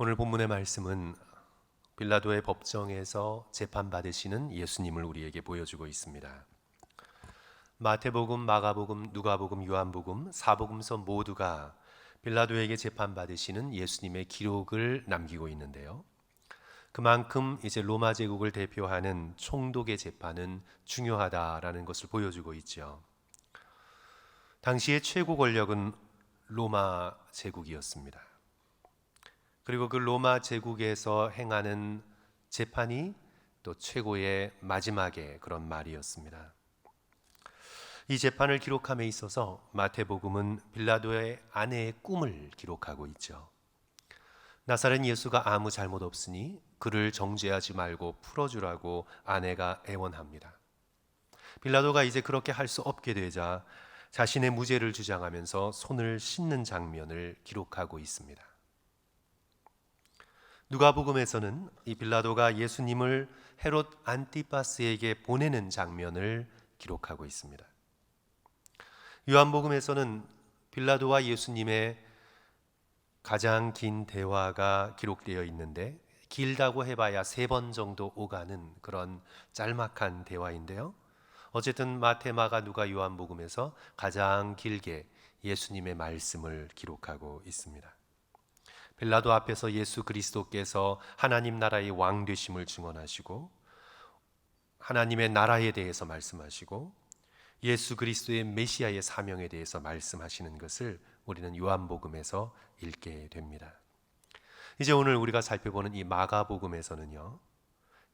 오늘 본문의 말씀은 빌라도의 법정에서 재판받으시는 예수님을 우리에게 보여주고 있습니다. 마태복음, 마가복음, 누가복음, 요한복음, 사복음서 모두가 빌라도에게 재판받으시는 예수님의 기록을 남기고 있는데요. 그만큼 이제 로마 제국을 대표하는 총독의 재판은 중요하다라는 것을 보여주고 있죠. 당시의 최고 권력은 로마 제국이었습니다. 그리고 그 로마 제국에서 행하는 재판이 또 최고의 마지막의 그런 말이었습니다. 이 재판을 기록함에 있어서 마태복음은 빌라도의 아내의 꿈을 기록하고 있죠. 나사렛 예수가 아무 잘못 없으니 그를 정죄하지 말고 풀어주라고 아내가 애원합니다. 빌라도가 이제 그렇게 할 수 없게 되자 자신의 무죄를 주장하면서 손을 씻는 장면을 기록하고 있습니다. 누가복음에서는 이 빌라도가 예수님을 헤롯 안티파스에게 보내는 장면을 기록하고 있습니다. 요한복음에서는 빌라도와 예수님의 가장 긴 대화가 기록되어 있는데 길다고 해봐야 3번 정도 오가는 그런 짤막한 대화인데요. 어쨌든 마태, 마가, 누가, 요한복음에서 가장 길게 예수님의 말씀을 기록하고 있습니다. 빌라도 앞에서 예수 그리스도께서 하나님 나라의 왕 되심을 증언하시고 하나님의 나라에 대해서 말씀하시고 예수 그리스도의 메시아의 사명에 대해서 말씀하시는 것을 우리는 요한복음에서 읽게 됩니다. 이제 오늘 우리가 살펴보는 이 마가복음에서는요,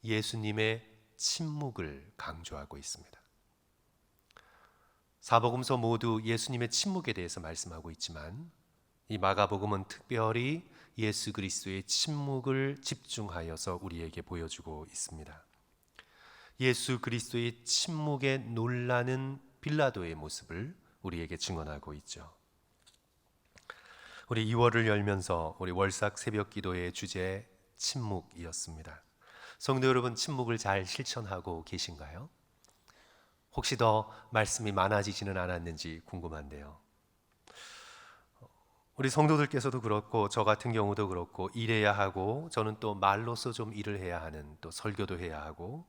예수님의 침묵을 강조하고 있습니다. 사복음서 모두 예수님의 침묵에 대해서 말씀하고 있지만 이 마가복음은 특별히 예수 그리스도의 침묵을 집중하여서 우리에게 보여주고 있습니다. 예수 그리스도의 침묵에 놀라는 빌라도의 모습을 우리에게 증언하고 있죠. 우리 2월을 열면서 우리 월삭 새벽 기도의 주제 침묵이었습니다. 성도 여러분, 침묵을 잘 실천하고 계신가요? 혹시 더 말씀이 많아지지는 않았는지 궁금한데요. 우리 성도들께서도 그렇고 저 같은 경우도 그렇고 일해야 하고 저는 또 말로서 좀 일을 해야 하는 또 설교도 해야 하고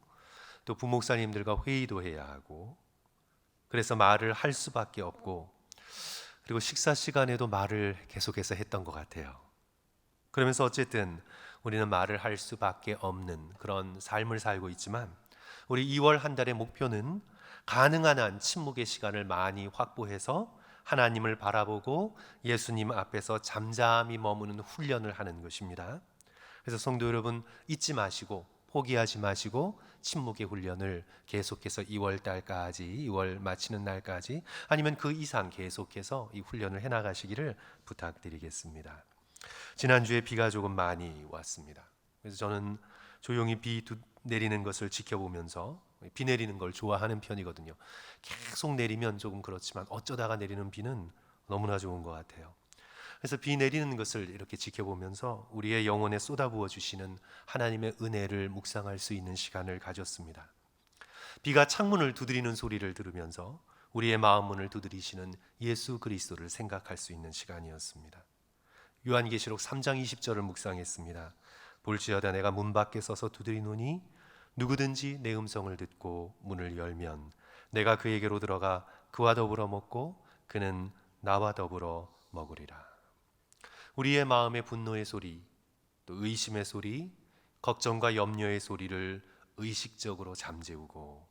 또 부목사님들과 회의도 해야 하고 그래서 말을 할 수밖에 없고 그리고 식사 시간에도 말을 계속해서 했던 것 같아요. 그러면서 어쨌든 우리는 말을 할 수밖에 없는 그런 삶을 살고 있지만 우리 2월 한 달의 목표는 가능한 한 침묵의 시간을 많이 확보해서 하나님을 바라보고 예수님 앞에서 잠잠히 머무는 훈련을 하는 것입니다. 그래서 성도 여러분 잊지 마시고 포기하지 마시고 침묵의 훈련을 계속해서 2월 달까지 2월 마치는 날까지 아니면 그 이상 계속해서 이 훈련을 해나가시기를 부탁드리겠습니다. 지난주에 비가 조금 많이 왔습니다. 그래서 저는 조용히 비 내리는 것을 지켜보면서 비 내리는 걸 좋아하는 편이거든요. 계속 내리면 조금 그렇지만 어쩌다가 내리는 비는 너무나 좋은 것 같아요. 그래서 비 내리는 것을 이렇게 지켜보면서 우리의 영혼에 쏟아부어 주시는 하나님의 은혜를 묵상할 수 있는 시간을 가졌습니다. 비가 창문을 두드리는 소리를 들으면서 우리의 마음 문을 두드리시는 예수 그리스도를 생각할 수 있는 시간이었습니다. 요한계시록 3장 20절을 묵상했습니다. 볼지어다 내가 문 밖에 서서 두드리노니 누구든지 내 음성을 듣고 문을 열면 내가 그에게로 들어가 그와 더불어 먹고 그는 나와 더불어 먹으리라. 우리의 마음의 분노의 소리, 또 의심의 소리, 걱정과 염려의 소리를 의식적으로 잠재우고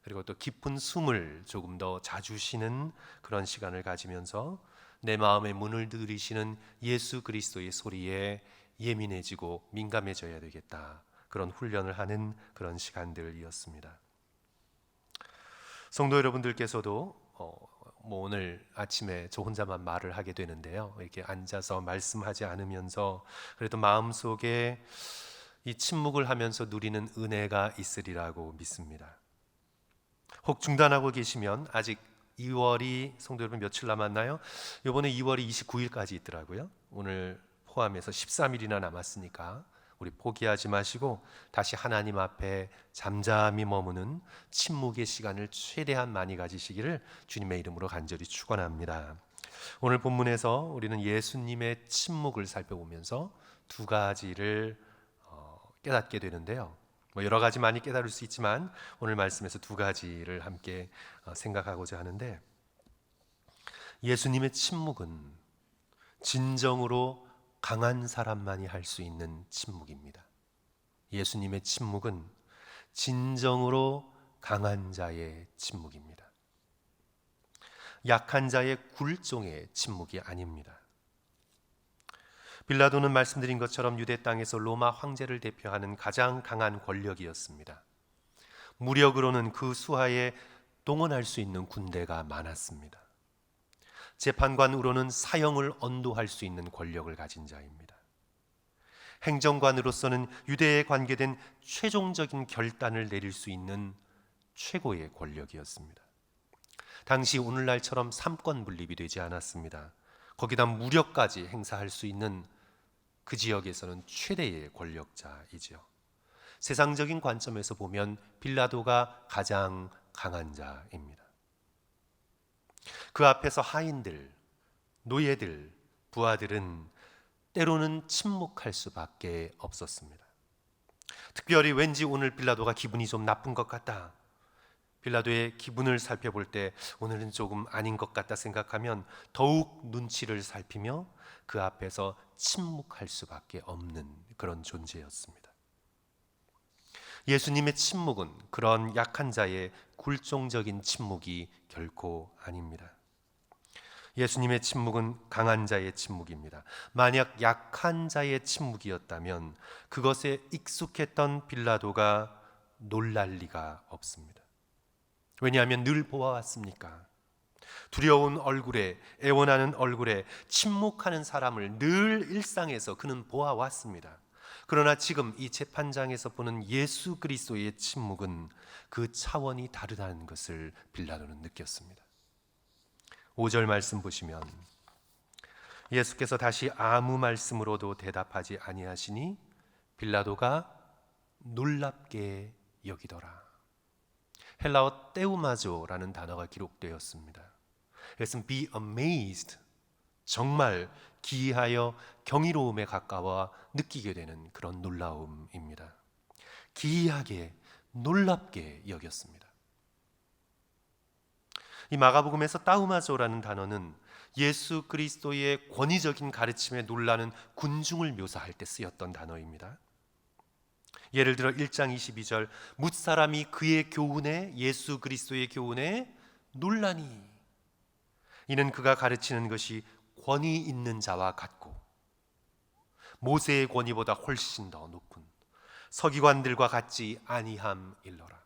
그리고 또 깊은 숨을 조금 더 자주 쉬는 그런 시간을 가지면서 내 마음의 문을 두드리시는 예수 그리스도의 소리에 예민해지고 민감해져야 되겠다. 그런 훈련을 하는 그런 시간들이었습니다. 성도 여러분들께서도 오늘 아침에 저 혼자만 말을 하게 되는데요. 이렇게 앉아서 말씀하지 않으면서 그래도 마음속에 이 침묵을 하면서 누리는 은혜가 있으리라고 믿습니다. 혹 중단하고 계시면 아직 2월이 성도 여러분 며칠 남았나요? 이번에 2월이 29일까지 있더라고요. 오늘 포함해서 13일이나 남았으니까 우리 포기하지 마시고 다시 하나님 앞에 잠잠히 머무는 침묵의 시간을 최대한 많이 가지시기를 주님의 이름으로 간절히 축원합니다. 오늘 본문에서 우리는 예수님의 침묵을 살펴보면서 두 가지를 깨닫게 되는데요. 여러 가지 많이 깨달을 수 있지만 오늘 말씀에서 두 가지를 함께 생각하고자 하는데, 예수님의 침묵은 진정으로 강한 사람만이 할 수 있는 침묵입니다. 예수님의 침묵은 진정으로 강한 자의 침묵입니다. 약한 자의 굴종의 침묵이 아닙니다. 빌라도는 말씀드린 것처럼 유대 땅에서 로마 황제를 대표하는 가장 강한 권력이었습니다. 무력으로는 그 수하에 동원할 수 있는 군대가 많았습니다. 재판관으로는 사형을 언도할 수 있는 권력을 가진 자입니다. 행정관으로서는 유대에 관계된 최종적인 결단을 내릴 수 있는 최고의 권력이었습니다. 당시 오늘날처럼 삼권 분립이 되지 않았습니다. 거기다 무력까지 행사할 수 있는 그 지역에서는 최대의 권력자이죠. 세상적인 관점에서 보면 빌라도가 가장 강한 자입니다. 그 앞에서 하인들, 노예들, 부하들은 때로는 침묵할 수밖에 없었습니다. 특별히 왠지 오늘 빌라도가 기분이 좀 나쁜 것 같다, 빌라도의 기분을 살펴볼 때 오늘은 조금 아닌 것 같다 생각하면 더욱 눈치를 살피며 그 앞에서 침묵할 수밖에 없는 그런 존재였습니다. 예수님의 침묵은 그런 약한 자의 굴종적인 침묵이 결코 아닙니다. 예수님의 침묵은 강한 자의 침묵입니다. 만약 약한 자의 침묵이었다면 그것에 익숙했던 빌라도가 놀랄 리가 없습니다. 왜냐하면 늘 보아왔으니까. 두려운 얼굴에, 애원하는 얼굴에 침묵하는 사람을 늘 일상에서 그는 보아왔습니다. 그러나 지금 이 재판장에서 보는 예수 그리스도의 침묵은 그 차원이 다르다는 것을 빌라도는 느꼈습니다. 5절 말씀 보시면 예수께서 다시 아무 말씀으로도 대답하지 아니하시니 빌라도가 놀랍게 여기더라. 헬라어 떼우마조라는 단어가 기록되었습니다. 그것은 be amazed, 정말 기이하여 경이로움에 가까워 느끼게 되는 그런 놀라움입니다. 기이하게, 놀랍게 여겼습니다. 이 마가복음에서 따우마조라는 단어는 예수 그리스도의 권위적인 가르침에 놀라는 군중을 묘사할 때 쓰였던 단어입니다. 예를 들어 1장 22절, 뭇사람이 그의 교훈에, 예수 그리스도의 교훈에 놀라니, 이는 그가 가르치는 것이 권위 있는 자와 같고 모세의 권위보다 훨씬 더 높은 서기관들과 같지 아니함일러라.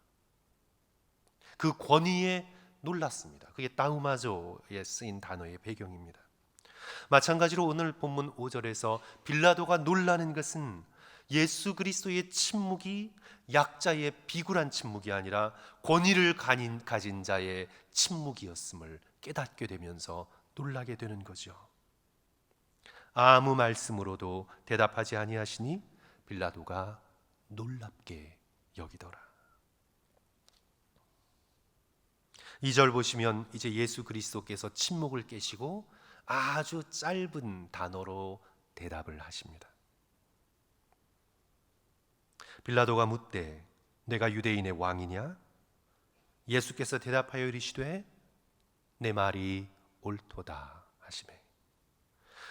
그 권위에 놀랐습니다. 그게 따우마조에 쓰인 단어의 배경입니다. 마찬가지로 오늘 본문 5절에서 빌라도가 놀라는 것은 예수 그리스도의 침묵이 약자의 비굴한 침묵이 아니라 권위를 가진 자의 침묵이었음을 깨닫게 되면서 놀라게 되는 거죠. 아무 말씀으로도 대답하지 아니하시니 빌라도가 놀랍게 여기더라. 2절 보시면 이제 예수 그리스도께서 침묵을 깨시고 아주 짧은 단어로 대답을 하십니다. 빌라도가 묻되 내가 유대인의 왕이냐? 예수께서 대답하여 이르시되 내 말이 옳도다 하시매.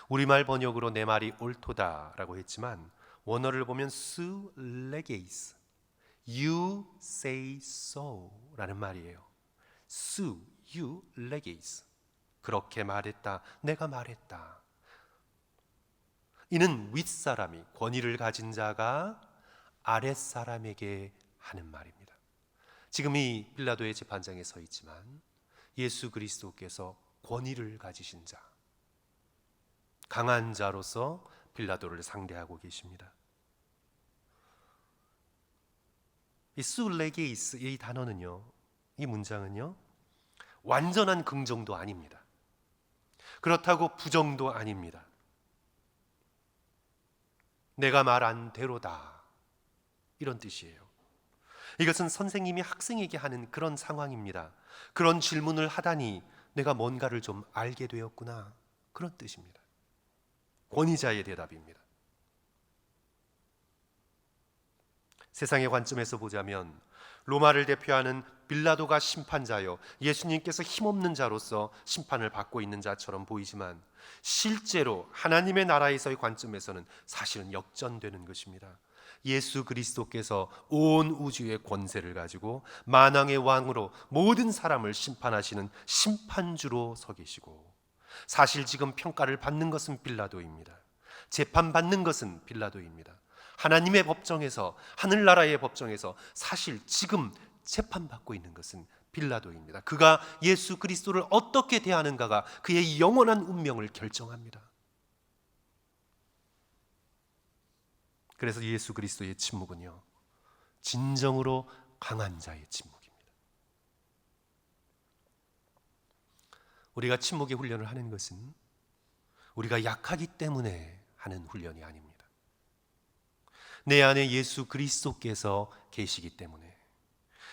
우리말 번역으로 내 말이 옳도다라고 했지만 원어를 보면 su leges, you say so 라는 말이에요. su, you leges, 그렇게 말했다, 내가 말했다. 이는 윗사람이, 권위를 가진 자가 아랫사람에게 하는 말입니다. 지금 이 빌라도의 재판장에 서 있지만 예수 그리스도께서 권위를 가지신 자, 강한 자로서 빌라도를 상대하고 계십니다. 이 수레게이스, 이 단어는요, 이 문장은요, 완전한 긍정도 아닙니다. 그렇다고 부정도 아닙니다. 내가 말한 대로다, 이런 뜻이에요. 이것은 선생님이 학생에게 하는 그런 상황입니다. 그런 질문을 하다니 내가 뭔가를 좀 알게 되었구나, 그런 뜻입니다. 권위자의 대답입니다. 세상의 관점에서 보자면 로마를 대표하는 빌라도가 심판자요, 예수님께서 힘없는 자로서 심판을 받고 있는 자처럼 보이지만 실제로 하나님의 나라에서의 관점에서는 사실은 역전되는 것입니다. 예수 그리스도께서 온 우주의 권세를 가지고 만왕의 왕으로 모든 사람을 심판하시는 심판주로 서 계시고, 사실 지금 평가를 받는 것은 빌라도입니다. 재판받는 것은 빌라도입니다. 하나님의 법정에서, 하늘나라의 법정에서 사실 지금 재판받고 있는 것은 빌라도입니다. 그가 예수 그리스도를 어떻게 대하는가가 그의 영원한 운명을 결정합니다. 그래서 예수 그리스도의 침묵은요, 진정으로 강한 자의 침묵입니다. 우리가 침묵의 훈련을 하는 것은 우리가 약하기 때문에 하는 훈련이 아닙니다. 내 안에 예수 그리스도께서 계시기 때문에,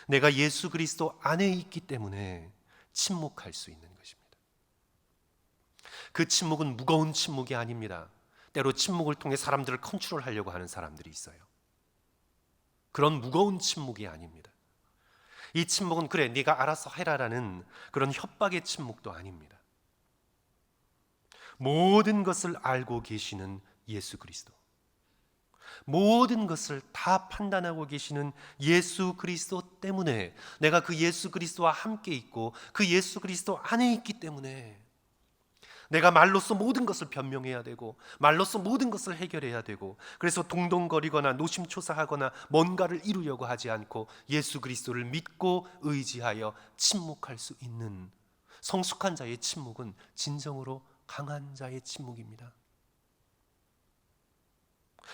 내가 예수 그리스도 안에 있기 때문에 침묵할 수 있는 것입니다. 그 침묵은 무거운 침묵이 아닙니다. 때로 침묵을 통해 사람들을 컨트롤하려고 하는 사람들이 있어요. 그런 무거운 침묵이 아닙니다. 이 침묵은 그래 네가 알아서 해라라는 그런 협박의 침묵도 아닙니다. 모든 것을 알고 계시는 예수 그리스도, 모든 것을 다 판단하고 계시는 예수 그리스도 때문에, 내가 그 예수 그리스도와 함께 있고 그 예수 그리스도 안에 있기 때문에 내가 말로써 모든 것을 변명해야 되고 말로써 모든 것을 해결해야 되고, 그래서 동동거리거나 노심초사하거나 뭔가를 이루려고 하지 않고 예수 그리스도를 믿고 의지하여 침묵할 수 있는 성숙한 자의 침묵은 진정으로 강한 자의 침묵입니다.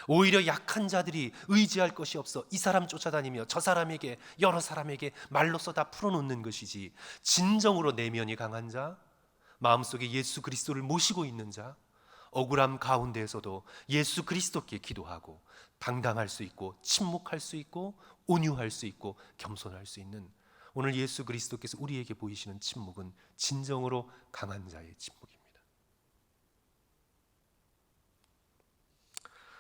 오히려 약한 자들이 의지할 것이 없어 이 사람 쫓아다니며 저 사람에게, 여러 사람에게 말로써 다 풀어놓는 것이지, 진정으로 내면이 강한 자, 마음속에 예수 그리스도를 모시고 있는 자, 억울함 가운데에서도 예수 그리스도께 기도하고 당당할 수 있고 침묵할 수 있고 온유할 수 있고 겸손할 수 있는, 오늘 예수 그리스도께서 우리에게 보이시는 침묵은 진정으로 강한 자의 침묵입니다.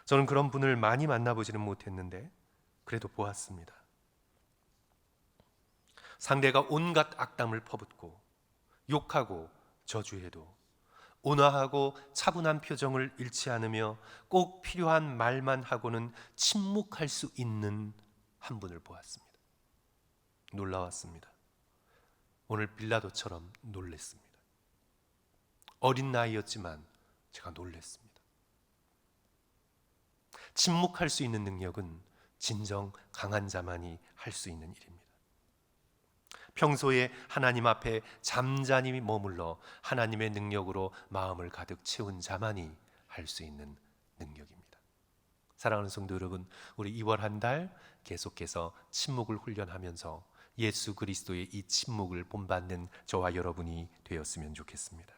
저는 그런 분을 많이 만나보지는 못했는데 그래도 보았습니다. 상대가 온갖 악담을 퍼붓고 욕하고 저주해도 온화하고 차분한 표정을 잃지 않으며 꼭 필요한 말만 하고는 침묵할 수 있는 한 분을 보았습니다. 놀라웠습니다. 오늘 빌라도처럼 놀랬습니다. 어린 나이였지만 제가 놀랬습니다. 침묵할 수 있는 능력은 진정 강한 자만이 할 수 있는 일입니다. 평소에 하나님 앞에 잠잠히 머물러 하나님의 능력으로 마음을 가득 채운 자만이 할 수 있는 능력입니다. 사랑하는 성도 여러분, 우리 2월 한 달 계속해서 침묵을 훈련하면서 예수 그리스도의 이 침묵을 본받는 저와 여러분이 되었으면 좋겠습니다.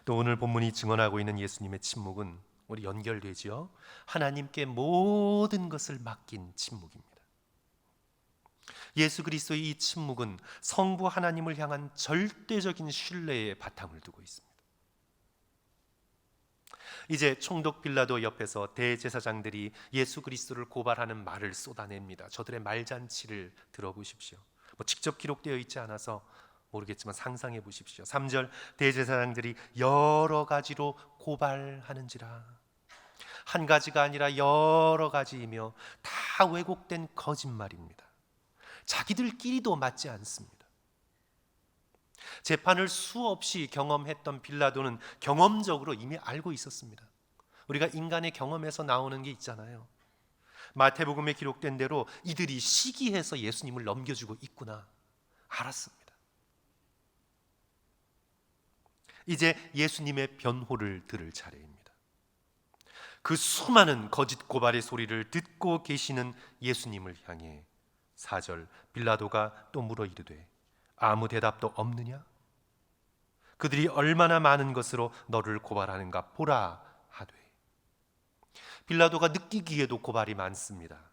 또 오늘 본문이 증언하고 있는 예수님의 침묵은 우리 연결되지요. 하나님께 모든 것을 맡긴 침묵입니다. 예수 그리스도의 이 침묵은 성부 하나님을 향한 절대적인 신뢰의 바탕을 두고 있습니다. 이제 총독 빌라도 옆에서 대제사장들이 예수 그리스도를 고발하는 말을 쏟아냅니다. 저들의 말잔치를 들어보십시오. 직접 기록되어 있지 않아서 모르겠지만 상상해 보십시오. 3절, 대제사장들이 여러 가지로 고발하는지라. 한 가지가 아니라 여러 가지이며 다 왜곡된 거짓말입니다. 자기들끼리도 맞지 않습니다. 재판을 수없이 경험했던 빌라도는 경험적으로 이미 알고 있었습니다. 우리가 인간의 경험에서 나오는 게 있잖아요. 마태복음에 기록된 대로 이들이 시기해서 예수님을 넘겨주고 있구나 알았습니다. 이제 예수님의 변호를 들을 차례입니다. 그 수많은 거짓 고발의 소리를 듣고 계시는 예수님을 향해 4절, 빌라도가 또 물어 이르되 아무 대답도 없느냐? 그들이 얼마나 많은 것으로 너를 고발하는가 보라 하되. 빌라도가 느끼기에도 고발이 많습니다.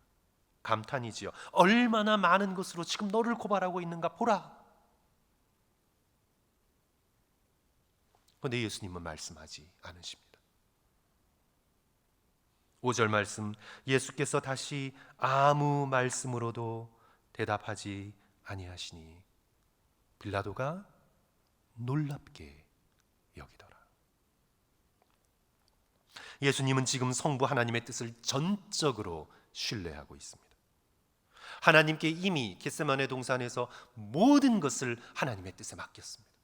감탄이지요. 얼마나 많은 것으로 지금 너를 고발하고 있는가 보라. 그런데 예수님은 말씀하지 않으십니다. 5절 말씀, 예수께서 다시 아무 말씀으로도 대답하지 아니하시니 빌라도가 놀랍게 여기더라. 예수님은 지금 성부 하나님의 뜻을 전적으로 신뢰하고 있습니다. 하나님께 이미 겟세마네 동산에서 모든 것을 하나님의 뜻에 맡겼습니다.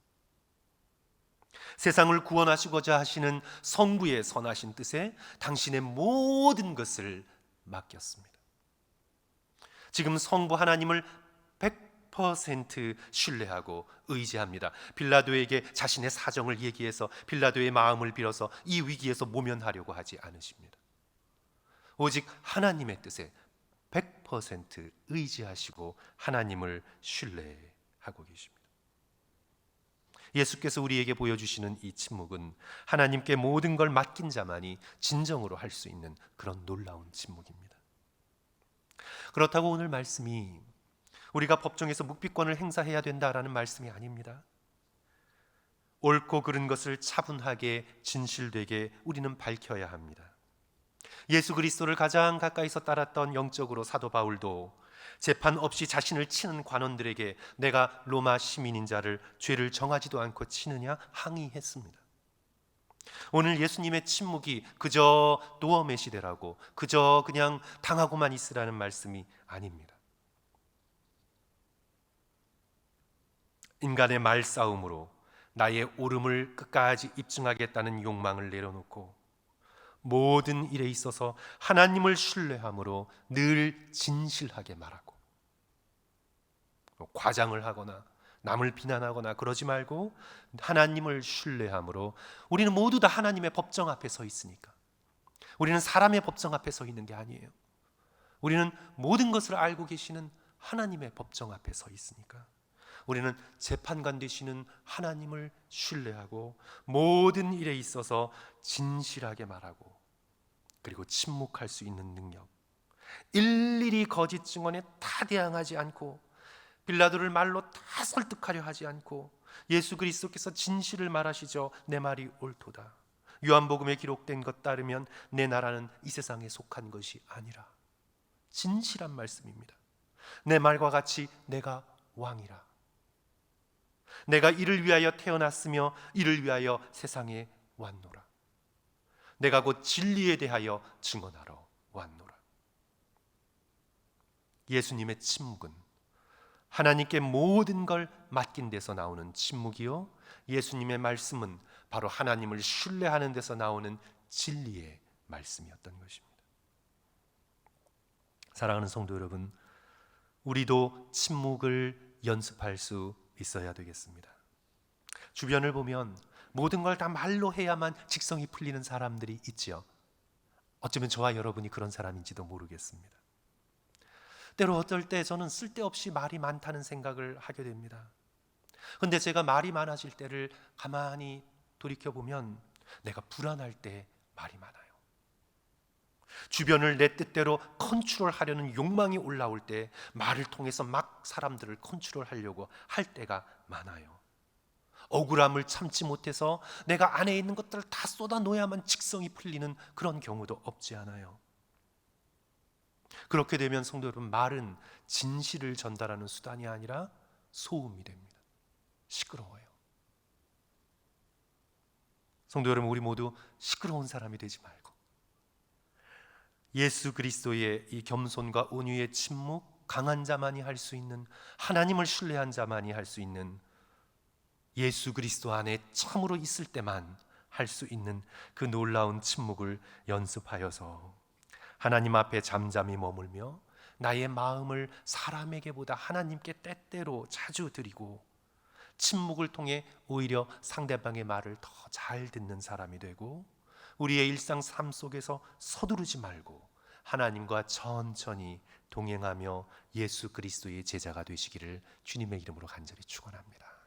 세상을 구원하시고자 하시는 성부의 선하신 뜻에 당신의 모든 것을 맡겼습니다. 지금 성부 하나님을 100% 신뢰하고 의지합니다. 빌라도에게 자신의 사정을 얘기해서 빌라도의 마음을 빌어서 이 위기에서 모면하려고 하지 않으십니다. 오직 하나님의 뜻에 100% 의지하시고 하나님을 신뢰하고 계십니다. 예수께서 우리에게 보여주시는 이 침묵은 하나님께 모든 걸 맡긴 자만이 진정으로 할 수 있는 그런 놀라운 침묵입니다. 그렇다고 오늘 말씀이 우리가 법정에서 묵비권을 행사해야 된다라는 말씀이 아닙니다. 옳고 그른 것을 차분하게 진실되게 우리는 밝혀야 합니다. 예수 그리스도를 가장 가까이서 따랐던 영적으로 사도 바울도 재판 없이 자신을 치는 관원들에게 내가 로마 시민인 자를 죄를 정하지도 않고 치느냐 항의했습니다. 오늘 예수님의 침묵이 그저 노엄의 시대라고 그저 그냥 당하고만 있으라는 말씀이 아닙니다. 인간의 말싸움으로 나의 옳음을 끝까지 입증하겠다는 욕망을 내려놓고 모든 일에 있어서 하나님을 신뢰함으로 늘 진실하게 말하고, 과장을 하거나 남을 비난하거나 그러지 말고 하나님을 신뢰함으로 우리는 모두 다 하나님의 법정 앞에 서 있으니까. 우리는 사람의 법정 앞에 서 있는 게 아니에요. 우리는 모든 것을 알고 계시는 하나님의 법정 앞에 서 있으니까 우리는 재판관 되시는 하나님을 신뢰하고 모든 일에 있어서 진실하게 말하고 그리고 침묵할 수 있는 능력, 일일이 거짓 증언에 다 대항하지 않고 빌라도를 말로 다 설득하려 하지 않고 예수 그리스도께서 진실을 말하시죠. 내 말이 옳도다. 요한복음에 기록된 것 따르면 내 나라는 이 세상에 속한 것이 아니라, 진실한 말씀입니다. 내 말과 같이 내가 왕이라. 내가 이를 위하여 태어났으며 이를 위하여 세상에 왔노라. 내가 곧 진리에 대하여 증언하러 왔노라. 예수님의 침묵은 하나님께 모든 걸 맡긴 데서 나오는 침묵이요, 예수님의 말씀은 바로 하나님을 신뢰하는 데서 나오는 진리의 말씀이었던 것입니다. 사랑하는 성도 여러분, 우리도 침묵을 연습할 수 있어야 되겠습니다. 주변을 보면 모든 걸 다 말로 해야만 직성이 풀리는 사람들이 있지요. 어쩌면 저와 여러분이 그런 사람인지도 모르겠습니다. 때로 어떨 때 저는 쓸데없이 말이 많다는 생각을 하게 됩니다. 그런데 제가 말이 많아질 때를 가만히 돌이켜보면 내가 불안할 때 말이 많아요. 주변을 내 뜻대로 컨트롤하려는 욕망이 올라올 때 말을 통해서 막 사람들을 컨트롤하려고 할 때가 많아요. 억울함을 참지 못해서 내가 안에 있는 것들을 다 쏟아놓아야만 직성이 풀리는 그런 경우도 없지 않아요. 그렇게 되면 성도 여러분, 말은 진실을 전달하는 수단이 아니라 소음이 됩니다. 시끄러워요. 성도 여러분, 우리 모두 시끄러운 사람이 되지 말고 예수 그리스도의 이 겸손과 온유의 침묵, 강한 자만이 할 수 있는, 하나님을 신뢰한 자만이 할 수 있는, 예수 그리스도 안에 참으로 있을 때만 할 수 있는 그 놀라운 침묵을 연습하여서 하나님 앞에 잠잠히 머물며 나의 마음을 사람에게보다 하나님께 때때로 자주 드리고 침묵을 통해 오히려 상대방의 말을 더 잘 듣는 사람이 되고 우리의 일상 삶 속에서 서두르지 말고 하나님과 천천히 동행하며 예수 그리스도의 제자가 되시기를 주님의 이름으로 간절히 축원합니다.